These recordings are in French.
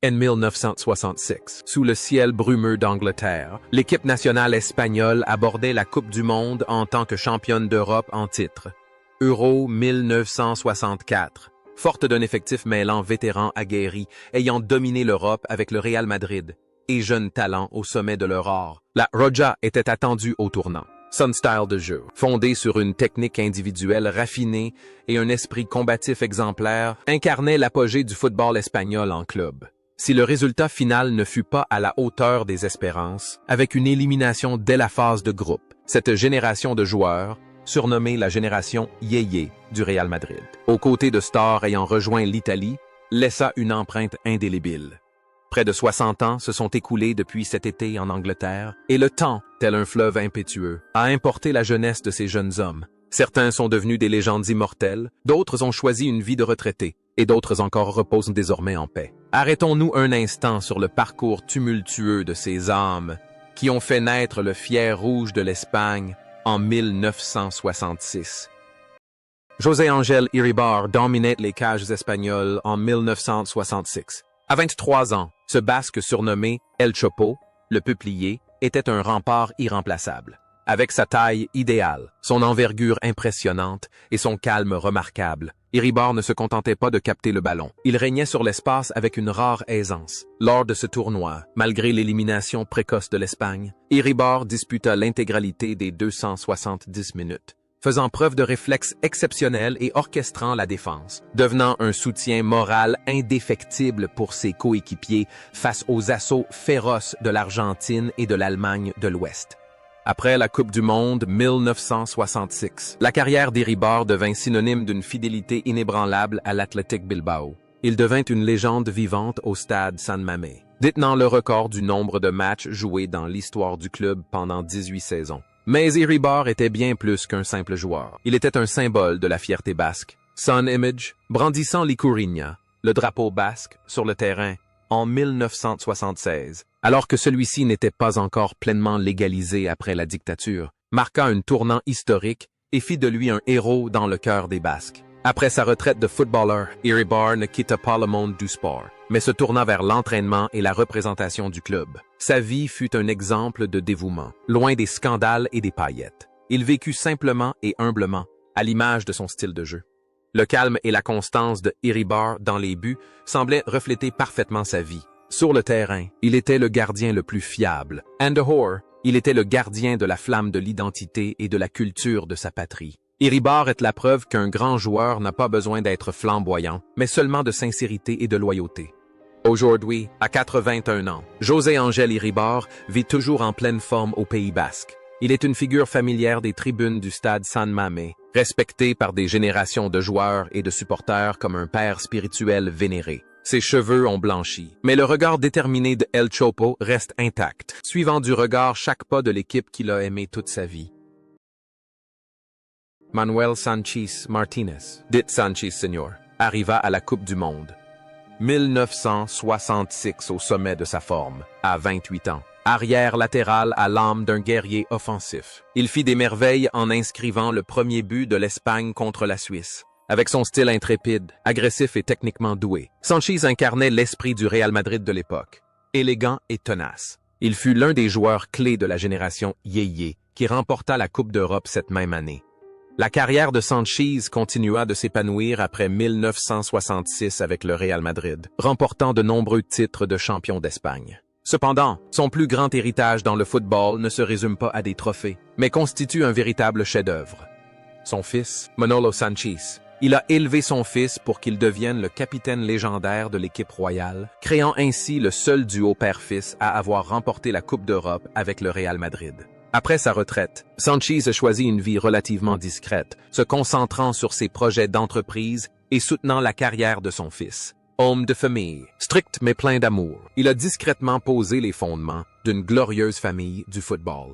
En 1966, sous le ciel brumeux d'Angleterre, l'équipe nationale espagnole abordait la Coupe du Monde en tant que championne d'Europe en titre. Euro 1964. Forte d'un effectif mêlant vétérans aguerris, ayant dominé l'Europe avec le Real Madrid, et jeunes talents au sommet de leur art, la Roja était attendue au tournant. Son style de jeu, fondé sur une technique individuelle raffinée et un esprit combatif exemplaire, incarnait l'apogée du football espagnol en club. Si le résultat final ne fut pas à la hauteur des espérances, avec une élimination dès la phase de groupe, cette génération de joueurs, surnommée la génération Yéyé du Real Madrid, aux côtés de stars ayant rejoint l'Italie, laissa une empreinte indélébile. Près de 60 ans se sont écoulés depuis cet été en Angleterre, et le temps, tel un fleuve impétueux, a importé la jeunesse de ces jeunes hommes. Certains sont devenus des légendes immortelles, d'autres ont choisi une vie de retraité, et d'autres encore reposent désormais en paix. Arrêtons-nous un instant sur le parcours tumultueux de ces âmes qui ont fait naître le fier rouge de l'Espagne en 1966. José Ángel Iribar dominait les cages espagnoles en 1966. À 23 ans, ce Basque surnommé El Chopo, le peuplier, était un rempart irremplaçable. Avec sa taille idéale, son envergure impressionnante et son calme remarquable, Iribar ne se contentait pas de capter le ballon. Il régnait sur l'espace avec une rare aisance. Lors de ce tournoi, malgré l'élimination précoce de l'Espagne, Iribar disputa l'intégralité des 270 minutes, faisant preuve de réflexes exceptionnels et orchestrant la défense, devenant un soutien moral indéfectible pour ses coéquipiers face aux assauts féroces de l'Argentine et de l'Allemagne de l'Ouest. Après la Coupe du Monde 1966, la carrière d'Iribar devint synonyme d'une fidélité inébranlable à l'Athletic Bilbao. Il devint une légende vivante au stade San Mamés, détenant le record du nombre de matchs joués dans l'histoire du club pendant 18 saisons. Mais Iribar était bien plus qu'un simple joueur. Il était un symbole de la fierté basque. Son image, brandissant l'Ikurriña, le drapeau basque, sur le terrain, en 1976, alors que celui-ci n'était pas encore pleinement légalisé après la dictature, marqua un tournant historique et fit de lui un héros dans le cœur des Basques. Après sa retraite de footballeur, Iribar ne quitta pas le monde du sport, mais se tourna vers l'entraînement et la représentation du club. Sa vie fut un exemple de dévouement, loin des scandales et des paillettes. Il vécut simplement et humblement, à l'image de son style de jeu. Le calme et la constance de Iribar dans les buts semblaient refléter parfaitement sa vie. Sur le terrain, il était le gardien le plus fiable. And dehors, il était le gardien de la flamme de l'identité et de la culture de sa patrie. Iribar est la preuve qu'un grand joueur n'a pas besoin d'être flamboyant, mais seulement de sincérité et de loyauté. Aujourd'hui, à 81 ans, José Ángel Iribar vit toujours en pleine forme au Pays Basque. Il est une figure familière des tribunes du stade San Mamés, respecté par des générations de joueurs et de supporters comme un père spirituel vénéré. Ses cheveux ont blanchi, mais le regard déterminé de El Chopo reste intact, suivant du regard chaque pas de l'équipe qu'il a aimé toute sa vie. Manuel Sanchís Martínez, dit Sanchís Senior, arriva à la Coupe du Monde. 1966 au sommet de sa forme, à 28 ans. Arrière latéral à l'âme d'un guerrier offensif. Il fit des merveilles en inscrivant le premier but de l'Espagne contre la Suisse. Avec son style intrépide, agressif et techniquement doué, Sanchís incarnait l'esprit du Real Madrid de l'époque. Élégant et tenace. Il fut l'un des joueurs clés de la génération Yéyé, qui remporta la Coupe d'Europe cette même année. La carrière de Sanchís continua de s'épanouir après 1966 avec le Real Madrid, remportant de nombreux titres de champion d'Espagne. Cependant, son plus grand héritage dans le football ne se résume pas à des trophées, mais constitue un véritable chef-d'œuvre. Son fils, Manolo Sanchís, il a élevé son fils pour qu'il devienne le capitaine légendaire de l'équipe royale, créant ainsi le seul duo père-fils à avoir remporté la Coupe d'Europe avec le Real Madrid. Après sa retraite, Sanchís a choisi une vie relativement discrète, se concentrant sur ses projets d'entreprise et soutenant la carrière de son fils. Homme de famille, strict mais plein d'amour, il a discrètement posé les fondements d'une glorieuse famille du football.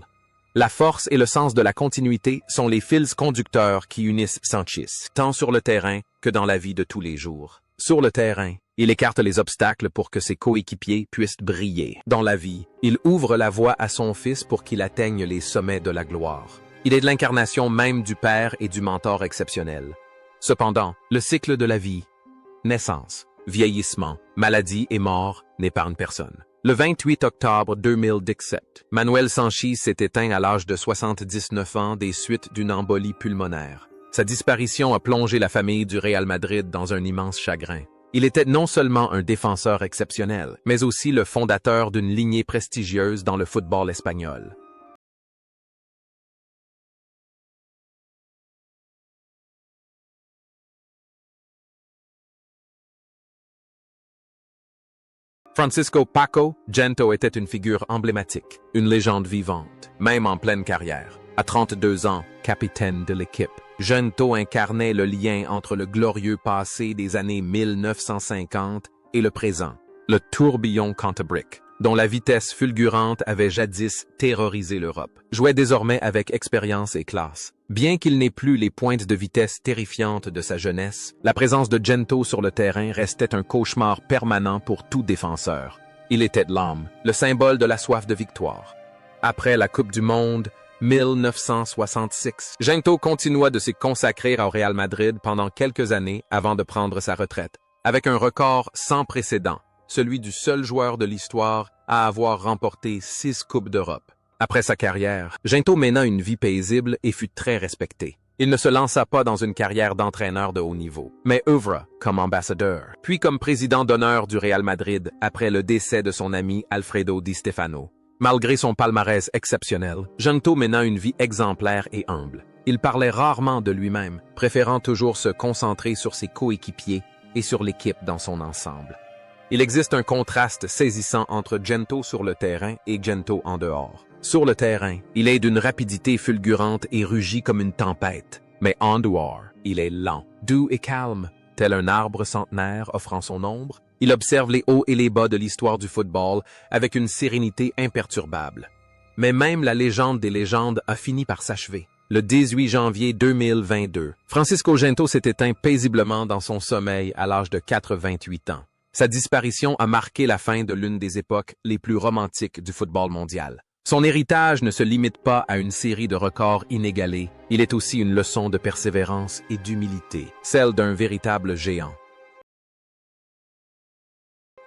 La force et le sens de la continuité sont les fils conducteurs qui unissent Sanchís, tant sur le terrain que dans la vie de tous les jours. Sur le terrain, il écarte les obstacles pour que ses coéquipiers puissent briller. Dans la vie, il ouvre la voie à son fils pour qu'il atteigne les sommets de la gloire. Il est de l'incarnation même du père et du mentor exceptionnel. Cependant, le cycle de la vie, naissance, vieillissement, maladie et mort n'épargnent personne. Le 28 octobre 2017, Manuel Sanchis s'est éteint à l'âge de 79 ans des suites d'une embolie pulmonaire. Sa disparition a plongé la famille du Real Madrid dans un immense chagrin. Il était non seulement un défenseur exceptionnel, mais aussi le fondateur d'une lignée prestigieuse dans le football espagnol. Francisco Paco Gento était une figure emblématique, une légende vivante, même en pleine carrière. À 32 ans, capitaine de l'équipe, Gento incarnait le lien entre le glorieux passé des années 1950 et le présent, le tourbillon Cantabric, dont la vitesse fulgurante avait jadis terrorisé l'Europe, jouait désormais avec expérience et classe. Bien qu'il n'ait plus les pointes de vitesse terrifiantes de sa jeunesse, la présence de Gento sur le terrain restait un cauchemar permanent pour tout défenseur. Il était de l'âme, le symbole de la soif de victoire. Après la Coupe du Monde, 1966, Gento continua de se consacrer au Real Madrid pendant quelques années avant de prendre sa retraite, avec un record sans précédent, celui du seul joueur de l'histoire à avoir remporté 6 Coupes d'Europe. Après sa carrière, Gento mena une vie paisible et fut très respecté. Il ne se lança pas dans une carrière d'entraîneur de haut niveau, mais œuvra comme ambassadeur, puis comme président d'honneur du Real Madrid après le décès de son ami Alfredo Di Stefano. Malgré son palmarès exceptionnel, Gento mena une vie exemplaire et humble. Il parlait rarement de lui-même, préférant toujours se concentrer sur ses coéquipiers et sur l'équipe dans son ensemble. Il existe un contraste saisissant entre Gento sur le terrain et Gento en dehors. Sur le terrain, il est d'une rapidité fulgurante et rugit comme une tempête. Mais en dehors, il est lent, doux et calme, tel un arbre centenaire offrant son ombre. Il observe les hauts et les bas de l'histoire du football avec une sérénité imperturbable. Mais même la légende des légendes a fini par s'achever. Le 18 janvier 2022, Francisco Gento s'est éteint paisiblement dans son sommeil à l'âge de 88 ans. Sa disparition a marqué la fin de l'une des époques les plus romantiques du football mondial. Son héritage ne se limite pas à une série de records inégalés, il est aussi une leçon de persévérance et d'humilité, celle d'un véritable géant.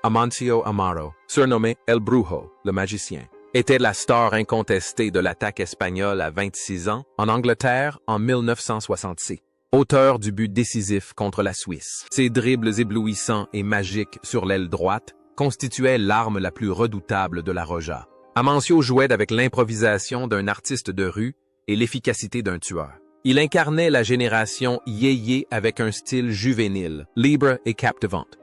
Amancio Amaro, surnommé El Brujo, le magicien, était la star incontestée de l'attaque espagnole à 26 ans en Angleterre en 1966. Auteur du but décisif contre la Suisse. Ses dribbles éblouissants et magiques sur l'aile droite constituaient l'arme la plus redoutable de la Roja. Amancio jouait avec l'improvisation d'un artiste de rue et l'efficacité d'un tueur. Il incarnait la génération yéyé avec un style juvénile, libre et captivante.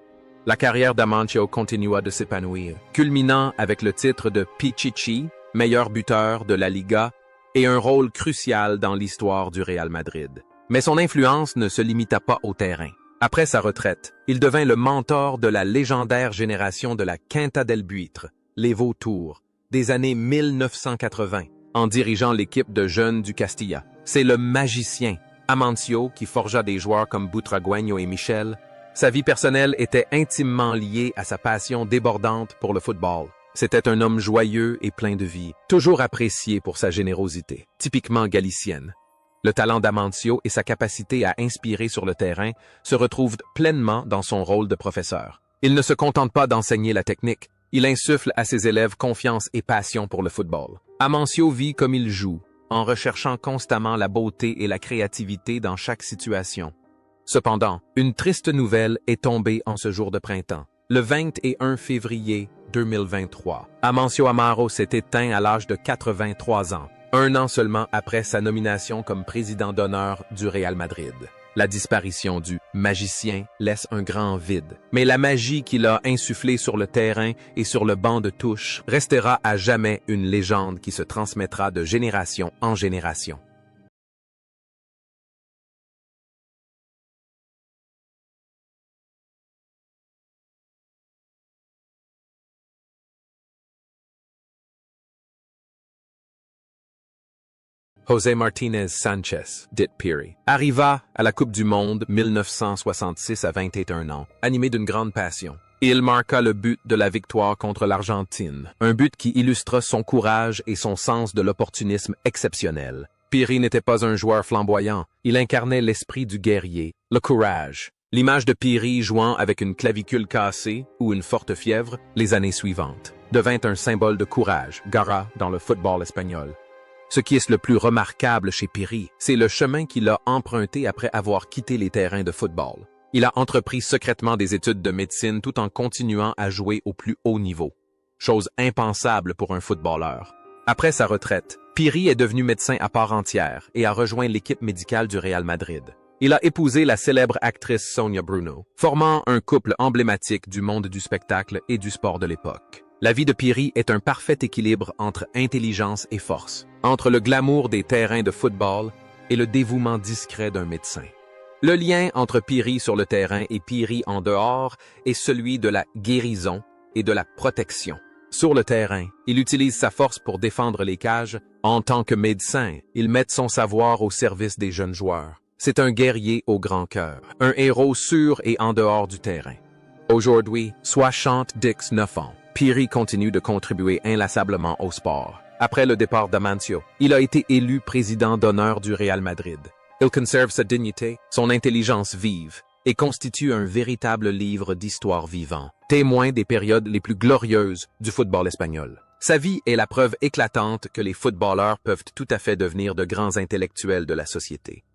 La carrière d'Amancio continua de s'épanouir, culminant avec le titre de Pichichi, meilleur buteur de la Liga, et un rôle crucial dans l'histoire du Real Madrid. Mais son influence ne se limita pas au terrain. Après sa retraite, il devint le mentor de la légendaire génération de la Quinta del Buitre, les Vautours, des années 1980, en dirigeant l'équipe de jeunes du Castilla. C'est le magicien, Amancio, qui forgea des joueurs comme Butragueño et Michel. Sa vie personnelle était intimement liée à sa passion débordante pour le football. C'était un homme joyeux et plein de vie, toujours apprécié pour sa générosité, typiquement galicienne. Le talent d'Amancio et sa capacité à inspirer sur le terrain se retrouvent pleinement dans son rôle de professeur. Il ne se contente pas d'enseigner la technique, il insuffle à ses élèves confiance et passion pour le football. Amancio vit comme il joue, en recherchant constamment la beauté et la créativité dans chaque situation. Cependant, une triste nouvelle est tombée en ce jour de printemps. Le 21 février 2023, Amancio Amaro s'est éteint à l'âge de 83 ans, un an seulement après sa nomination comme président d'honneur du Real Madrid. La disparition du magicien laisse un grand vide, mais la magie qu'il a insufflée sur le terrain et sur le banc de touche restera à jamais une légende qui se transmettra de génération en génération. José Martínez Sánchez, dit Piri, arriva à la Coupe du Monde 1966 à 21 ans, animé d'une grande passion. Il marqua le but de la victoire contre l'Argentine, un but qui illustra son courage et son sens de l'opportunisme exceptionnel. Piri n'était pas un joueur flamboyant, il incarnait l'esprit du guerrier, le courage. L'image de Piri jouant avec une clavicule cassée ou une forte fièvre les années suivantes devint un symbole de courage, garra, dans le football espagnol. Ce qui est le plus remarquable chez Piri, c'est le chemin qu'il a emprunté après avoir quitté les terrains de football. Il a entrepris secrètement des études de médecine tout en continuant à jouer au plus haut niveau. Chose impensable pour un footballeur. Après sa retraite, Piri est devenu médecin à part entière et a rejoint l'équipe médicale du Real Madrid. Il a épousé la célèbre actrice Sonia Bruno, formant un couple emblématique du monde du spectacle et du sport de l'époque. La vie de Piri est un parfait équilibre entre intelligence et force, entre le glamour des terrains de football et le dévouement discret d'un médecin. Le lien entre Piri sur le terrain et Piri en dehors est celui de la guérison et de la protection. Sur le terrain, il utilise sa force pour défendre les cages. En tant que médecin, il met son savoir au service des jeunes joueurs. C'est un guerrier au grand cœur, un héros sur et en dehors du terrain. Aujourd'hui, 79 ans, Piri continue de contribuer inlassablement au sport. Après le départ d'Amancio, il a été élu président d'honneur du Real Madrid. Il conserve sa dignité, son intelligence vive, et constitue un véritable livre d'histoire vivant, témoin des périodes les plus glorieuses du football espagnol. Sa vie est la preuve éclatante que les footballeurs peuvent tout à fait devenir de grands intellectuels de la société.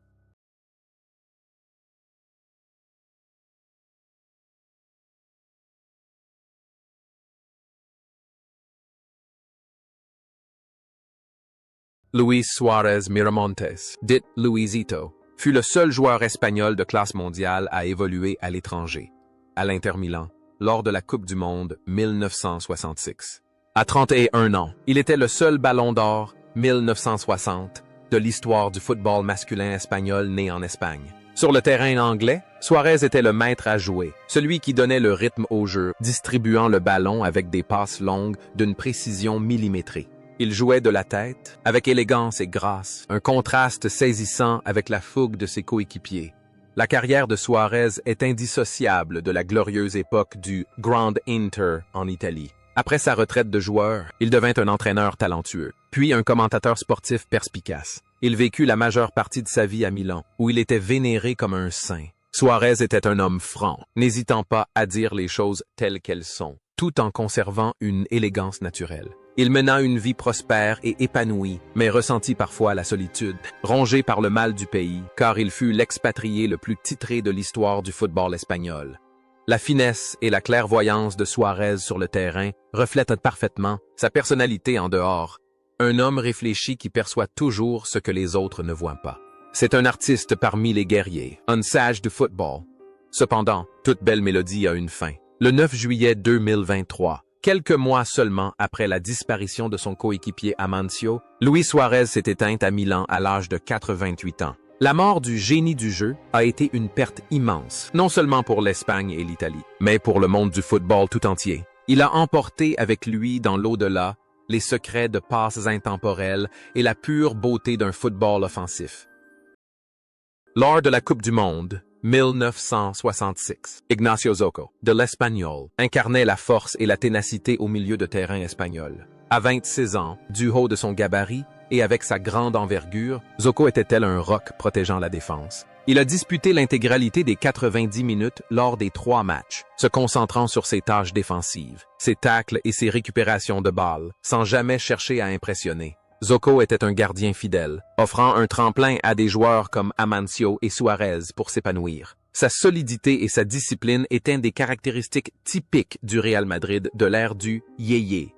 Luis Suárez Miramontes, dit Luisito, fut le seul joueur espagnol de classe mondiale à évoluer à l'étranger, à l'Inter Milan, lors de la Coupe du Monde 1966. À 31 ans, il était le seul Ballon d'Or 1960 de l'histoire du football masculin espagnol né en Espagne. Sur le terrain anglais, Suárez était le maître à jouer, celui qui donnait le rythme au jeu, distribuant le ballon avec des passes longues d'une précision millimétrée. Il jouait de la tête, avec élégance et grâce, un contraste saisissant avec la fougue de ses coéquipiers. La carrière de Suárez est indissociable de la glorieuse époque du Grand Inter en Italie. Après sa retraite de joueur, il devint un entraîneur talentueux, puis un commentateur sportif perspicace. Il vécut la majeure partie de sa vie à Milan, où il était vénéré comme un saint. Suárez était un homme franc, n'hésitant pas à dire les choses telles qu'elles sont, tout en conservant une élégance naturelle. Il mena une vie prospère et épanouie, mais ressentit parfois la solitude, rongé par le mal du pays, car il fut l'expatrié le plus titré de l'histoire du football espagnol. La finesse et la clairvoyance de Suárez sur le terrain reflètent parfaitement sa personnalité en dehors, un homme réfléchi qui perçoit toujours ce que les autres ne voient pas. C'est un artiste parmi les guerriers, un sage du football. Cependant, toute belle mélodie a une fin. Le 9 juillet 2023, quelques mois seulement après la disparition de son coéquipier Amancio, Luis Suárez s'est éteint à Milan à l'âge de 88 ans. La mort du génie du jeu a été une perte immense, non seulement pour l'Espagne et l'Italie, mais pour le monde du football tout entier. Il a emporté avec lui dans l'au-delà les secrets de passes intemporelles et la pure beauté d'un football offensif. Lors de la Coupe du Monde 1966, Ignacio Zoco, de l'Espagnol, incarnait la force et la ténacité au milieu de terrain espagnol. À 26 ans, du haut de son gabarit et avec sa grande envergure, Zoco était tel un roc protégeant la défense. Il a disputé l'intégralité des 90 minutes lors des 3 matchs, se concentrant sur ses tâches défensives, ses tacles et ses récupérations de balles, sans jamais chercher à impressionner. Zoco était un gardien fidèle, offrant un tremplin à des joueurs comme Amancio et Suárez pour s'épanouir. Sa solidité et sa discipline étaient des caractéristiques typiques du Real Madrid de l'ère du yéyé.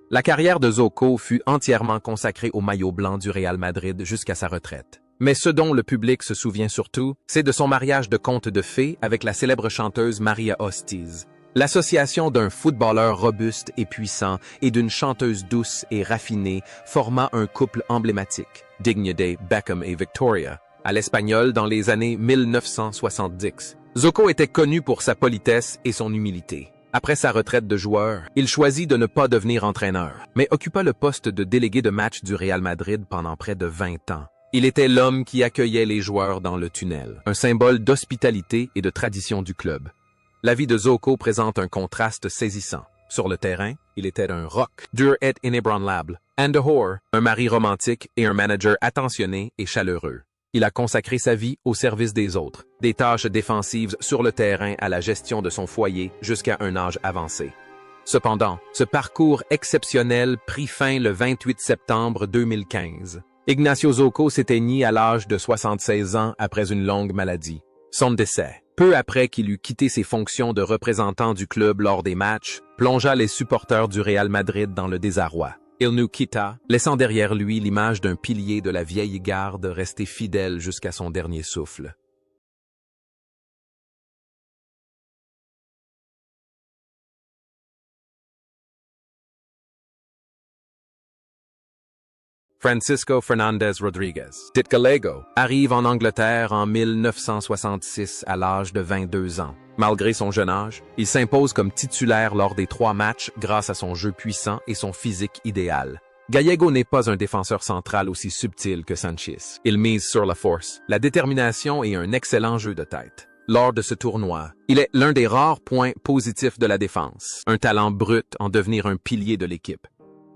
La carrière de Zoco fut entièrement consacrée au maillot blanc du Real Madrid jusqu'à sa retraite. Mais ce dont le public se souvient surtout, c'est de son mariage de conte de fées avec la célèbre chanteuse María Ortiz. L'association d'un footballeur robuste et puissant et d'une chanteuse douce et raffinée forma un couple emblématique, digne des Beckham et Victoria. À l'Espagnol dans les années 1970, Zoco était connu pour sa politesse et son humilité. Après sa retraite de joueur, il choisit de ne pas devenir entraîneur, mais occupa le poste de délégué de match du Real Madrid pendant près de 20 ans. Il était l'homme qui accueillait les joueurs dans le tunnel, un symbole d'hospitalité et de tradition du club. La vie de Zoco présente un contraste saisissant. Sur le terrain, il était un roc, dur et inébranlable, and a whore, un mari romantique et un manager attentionné et chaleureux. Il a consacré sa vie au service des autres, des tâches défensives sur le terrain à la gestion de son foyer jusqu'à un âge avancé. Cependant, ce parcours exceptionnel prit fin le 28 septembre 2015. Ignacio Zoco s'éteignit à l'âge de 76 ans après une longue maladie. Son décès, peu après qu'il eut quitté ses fonctions de représentant du club lors des matchs, plongea les supporters du Real Madrid dans le désarroi. Il nous quitta, laissant derrière lui l'image d'un pilier de la vieille garde resté fidèle jusqu'à son dernier souffle. Francisco Fernandez Rodriguez, dit Gallego, arrive en Angleterre en 1966 à l'âge de 22 ans. Malgré son jeune âge, il s'impose comme titulaire lors des 3 matchs grâce à son jeu puissant et son physique idéal. Gallego n'est pas un défenseur central aussi subtil que Sanchez. Il mise sur la force, la détermination et un excellent jeu de tête. Lors de ce tournoi, il est l'un des rares points positifs de la défense, un talent brut en devenir un pilier de l'équipe.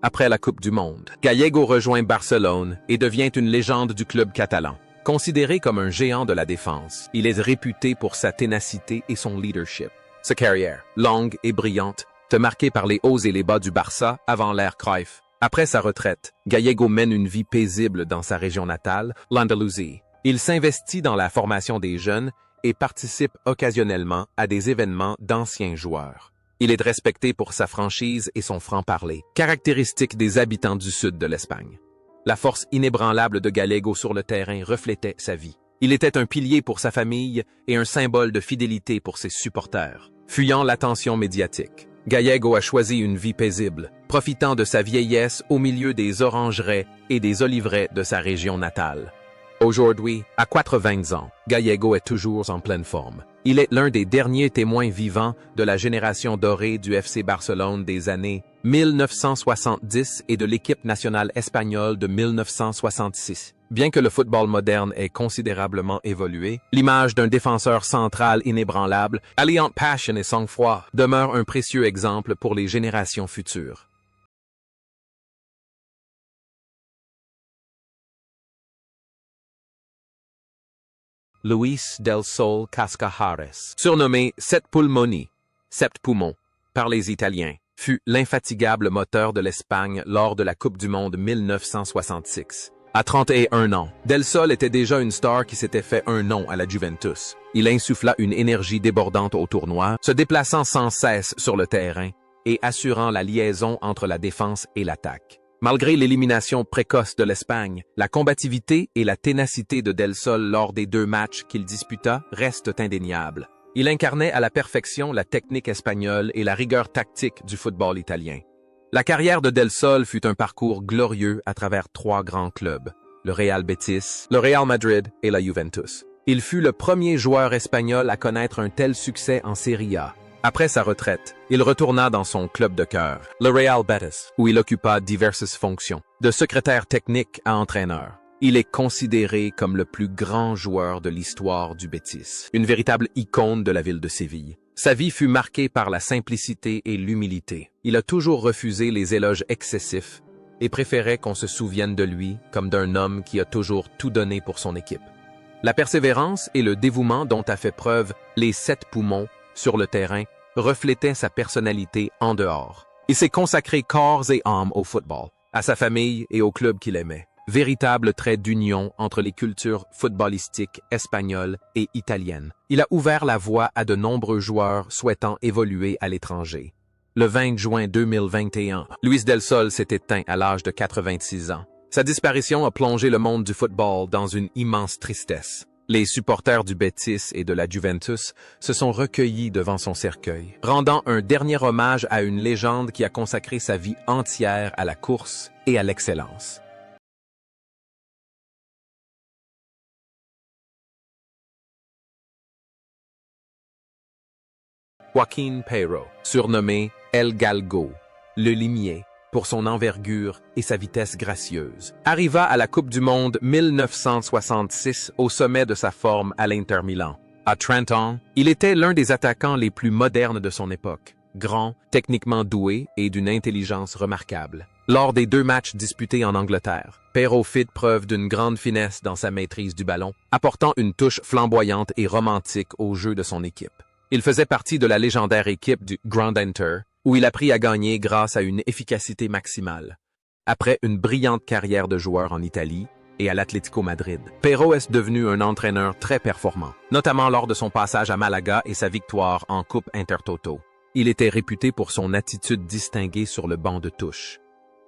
Après la Coupe du Monde, Gallego rejoint Barcelone et devient une légende du club catalan. Considéré comme un géant de la défense, il est réputé pour sa ténacité et son leadership. Sa carrière, longue et brillante, est marquée par les hauts et les bas du Barça avant l'ère Cruyff. Après sa retraite, Gallego mène une vie paisible dans sa région natale, l'Andalousie. Il s'investit dans la formation des jeunes et participe occasionnellement à des événements d'anciens joueurs. Il est respecté pour sa franchise et son franc-parler, caractéristique des habitants du sud de l'Espagne. La force inébranlable de Gallego sur le terrain reflétait sa vie. Il était un pilier pour sa famille et un symbole de fidélité pour ses supporters. Fuyant l'attention médiatique, Gallego a choisi une vie paisible, profitant de sa vieillesse au milieu des orangeraies et des oliveraies de sa région natale. Aujourd'hui, à 80 ans, Gallego est toujours en pleine forme. Il est l'un des derniers témoins vivants de la génération dorée du FC Barcelone des années 1970 et de l'équipe nationale espagnole de 1966. Bien que le football moderne ait considérablement évolué, l'image d'un défenseur central inébranlable, alliant passion et sang-froid, demeure un précieux exemple pour les générations futures. Luis del Sol Cascajares, surnommé Sept Pulmoni, Sept Poumons, par les Italiens, fut l'infatigable moteur de l'Espagne lors de la Coupe du Monde 1966. À 31 ans, Del Sol était déjà une star qui s'était fait un nom à la Juventus. Il insuffla une énergie débordante au tournoi, se déplaçant sans cesse sur le terrain et assurant la liaison entre la défense et l'attaque. Malgré l'élimination précoce de l'Espagne, la combativité et la ténacité de Del Sol lors des 2 matchs qu'il disputa restent indéniables. Il incarnait à la perfection la technique espagnole et la rigueur tactique du football italien. La carrière de Del Sol fut un parcours glorieux à travers 3 grands clubs, le Real Betis, le Real Madrid et la Juventus. Il fut le premier joueur espagnol à connaître un tel succès en Serie A. Après sa retraite, il retourna dans son club de cœur, le Real Betis, où il occupa diverses fonctions, de secrétaire technique à entraîneur. Il est considéré comme le plus grand joueur de l'histoire du Betis, une véritable icône de la ville de Séville. Sa vie fut marquée par la simplicité et l'humilité. Il a toujours refusé les éloges excessifs et préférait qu'on se souvienne de lui comme d'un homme qui a toujours tout donné pour son équipe. La persévérance et le dévouement dont a fait preuve les 7 poumons sur le terrain reflétaient sa personnalité en dehors. Il s'est consacré corps et âme au football, à sa famille et au club qu'il aimait. Véritable trait d'union entre les cultures footballistiques espagnoles et italiennes. Il a ouvert la voie à de nombreux joueurs souhaitant évoluer à l'étranger. Le 20 juin 2021, Luis del Sol s'est éteint à l'âge de 86 ans. Sa disparition a plongé le monde du football dans une immense tristesse. Les supporters du Betis et de la Juventus se sont recueillis devant son cercueil, rendant un dernier hommage à une légende qui a consacré sa vie entière à la course et à l'excellence. Joaquín Peiro, surnommé El Galgo, le limier, pour son envergure et sa vitesse gracieuse, arriva à la Coupe du Monde 1966 au sommet de sa forme à l'Inter Milan. À 30 ans, il était l'un des attaquants les plus modernes de son époque, grand, techniquement doué et d'une intelligence remarquable. Lors des 2 matchs disputés en Angleterre, Pero fit preuve d'une grande finesse dans sa maîtrise du ballon, apportant une touche flamboyante et romantique au jeu de son équipe. Il faisait partie de la légendaire équipe du Grand Enter, où il apprit à gagner grâce à une efficacité maximale. Après une brillante carrière de joueur en Italie et à l'Atlético Madrid, Pero est devenu un entraîneur très performant, notamment lors de son passage à Malaga et sa victoire en Coupe Intertoto. Il était réputé pour son attitude distinguée sur le banc de touche.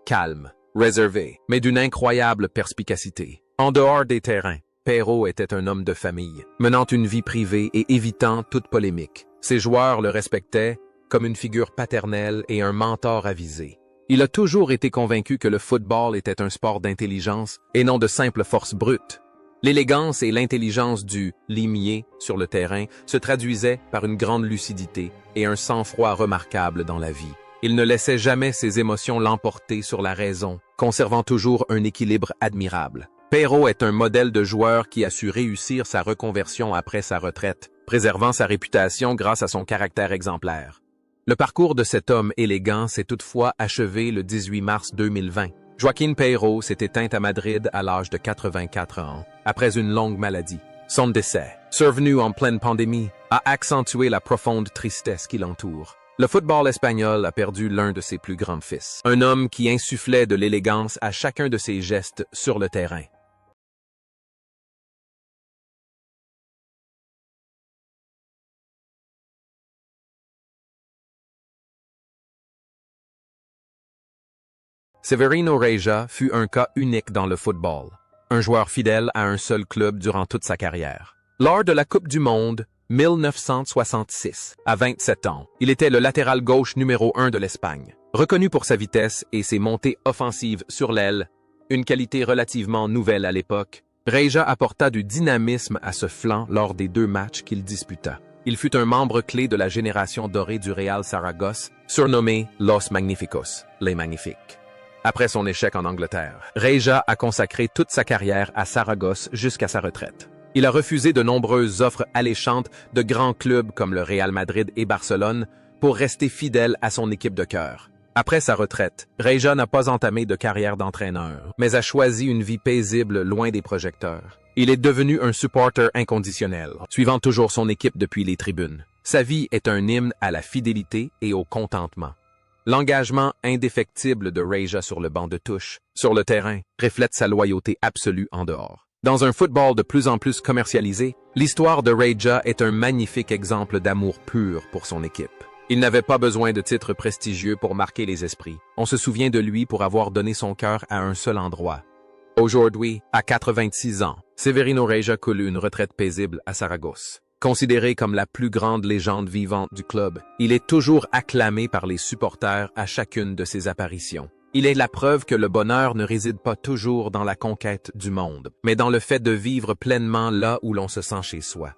Calme, réservé, mais d'une incroyable perspicacité. En dehors des terrains, Pero était un homme de famille, menant une vie privée et évitant toute polémique. Ses joueurs le respectaient comme une figure paternelle et un mentor avisé. Il a toujours été convaincu que le football était un sport d'intelligence et non de simple force brute. L'élégance et l'intelligence du limier sur le terrain se traduisaient par une grande lucidité et un sang-froid remarquable dans la vie. Il ne laissait jamais ses émotions l'emporter sur la raison, conservant toujours un équilibre admirable. Pero est un modèle de joueur qui a su réussir sa reconversion après sa retraite, préservant sa réputation grâce à son caractère exemplaire. Le parcours de cet homme élégant s'est toutefois achevé le 18 mars 2020. Joaquín Pero s'est éteint à Madrid à l'âge de 84 ans, après une longue maladie. Son décès, survenu en pleine pandémie, a accentué la profonde tristesse qui l'entoure. Le football espagnol a perdu l'un de ses plus grands fils, un homme qui insufflait de l'élégance à chacun de ses gestes sur le terrain. Severino Reja fut un cas unique dans le football, un joueur fidèle à un seul club durant toute sa carrière. Lors de la Coupe du Monde 1966, à 27 ans, il était le latéral gauche numéro 1 de l'Espagne. Reconnu pour sa vitesse et ses montées offensives sur l'aile, une qualité relativement nouvelle à l'époque, Reja apporta du dynamisme à ce flanc lors des 2 matchs qu'il disputa. Il fut un membre clé de la génération dorée du Real Saragosse, surnommé Los Magníficos, les Magnifiques. Après son échec en Angleterre, Reja a consacré toute sa carrière à Saragosse jusqu'à sa retraite. Il a refusé de nombreuses offres alléchantes de grands clubs comme le Real Madrid et Barcelone pour rester fidèle à son équipe de cœur. Après sa retraite, Reja n'a pas entamé de carrière d'entraîneur, mais a choisi une vie paisible loin des projecteurs. Il est devenu un supporter inconditionnel, suivant toujours son équipe depuis les tribunes. Sa vie est un hymne à la fidélité et au contentement. L'engagement indéfectible de Reja sur le banc de touche, sur le terrain, reflète sa loyauté absolue en dehors. Dans un football de plus en plus commercialisé, l'histoire de Reja est un magnifique exemple d'amour pur pour son équipe. Il n'avait pas besoin de titres prestigieux pour marquer les esprits. On se souvient de lui pour avoir donné son cœur à un seul endroit. Aujourd'hui, à 86 ans, Severino Reja coule une retraite paisible à Saragosse. Considéré comme la plus grande légende vivante du club, il est toujours acclamé par les supporters à chacune de ses apparitions. Il est la preuve que le bonheur ne réside pas toujours dans la conquête du monde, mais dans le fait de vivre pleinement là où l'on se sent chez soi.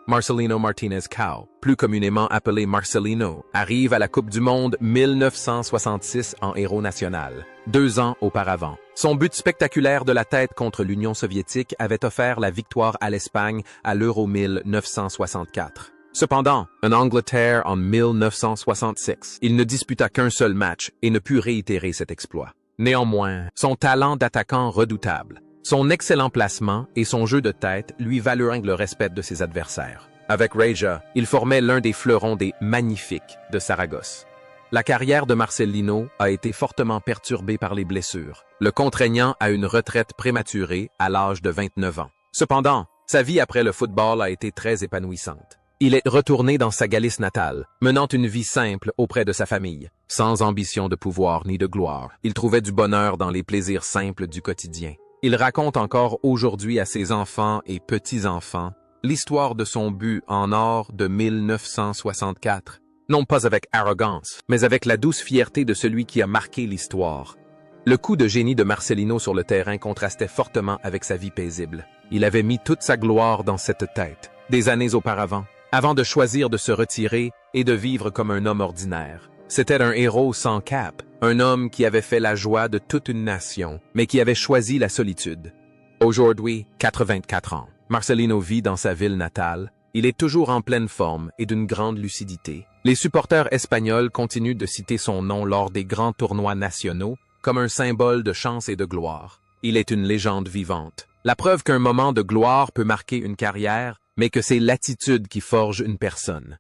Marcelino Martinez Cao, plus communément appelé Marcelino, arrive à la Coupe du Monde 1966 en héros national, 2 ans auparavant. Son but spectaculaire de la tête contre l'Union soviétique avait offert la victoire à l'Espagne à l'Euro 1964. Cependant, en Angleterre en 1966, il ne disputa qu'un seul match et ne put réitérer cet exploit. Néanmoins, son talent d'attaquant redoutable, son excellent placement et son jeu de tête lui valurent le respect de ses adversaires. Avec Reja, il formait l'un des fleurons des Magnifiques de Saragosse. La carrière de Marcelino a été fortement perturbée par les blessures, le contraignant à une retraite prématurée à l'âge de 29 ans. Cependant, sa vie après le football a été très épanouissante. Il est retourné dans sa Galice natale, menant une vie simple auprès de sa famille. Sans ambition de pouvoir ni de gloire, il trouvait du bonheur dans les plaisirs simples du quotidien. Il raconte encore aujourd'hui à ses enfants et petits-enfants l'histoire de son but en or de 1964, non pas avec arrogance, mais avec la douce fierté de celui qui a marqué l'histoire. Le coup de génie de Marcelino sur le terrain contrastait fortement avec sa vie paisible. Il avait mis toute sa gloire dans cette tête, des années auparavant, avant de choisir de se retirer et de vivre comme un homme ordinaire. C'était un héros sans cape, un homme qui avait fait la joie de toute une nation, mais qui avait choisi la solitude. Aujourd'hui, 84 ans, Marcelino vit dans sa ville natale, Il est toujours en pleine forme et d'une grande lucidité. Les supporters espagnols continuent de citer son nom lors des grands tournois nationaux comme un symbole de chance et de gloire. Il est une légende vivante. La preuve qu'un moment de gloire peut marquer une carrière, mais que c'est l'attitude qui forge une personne.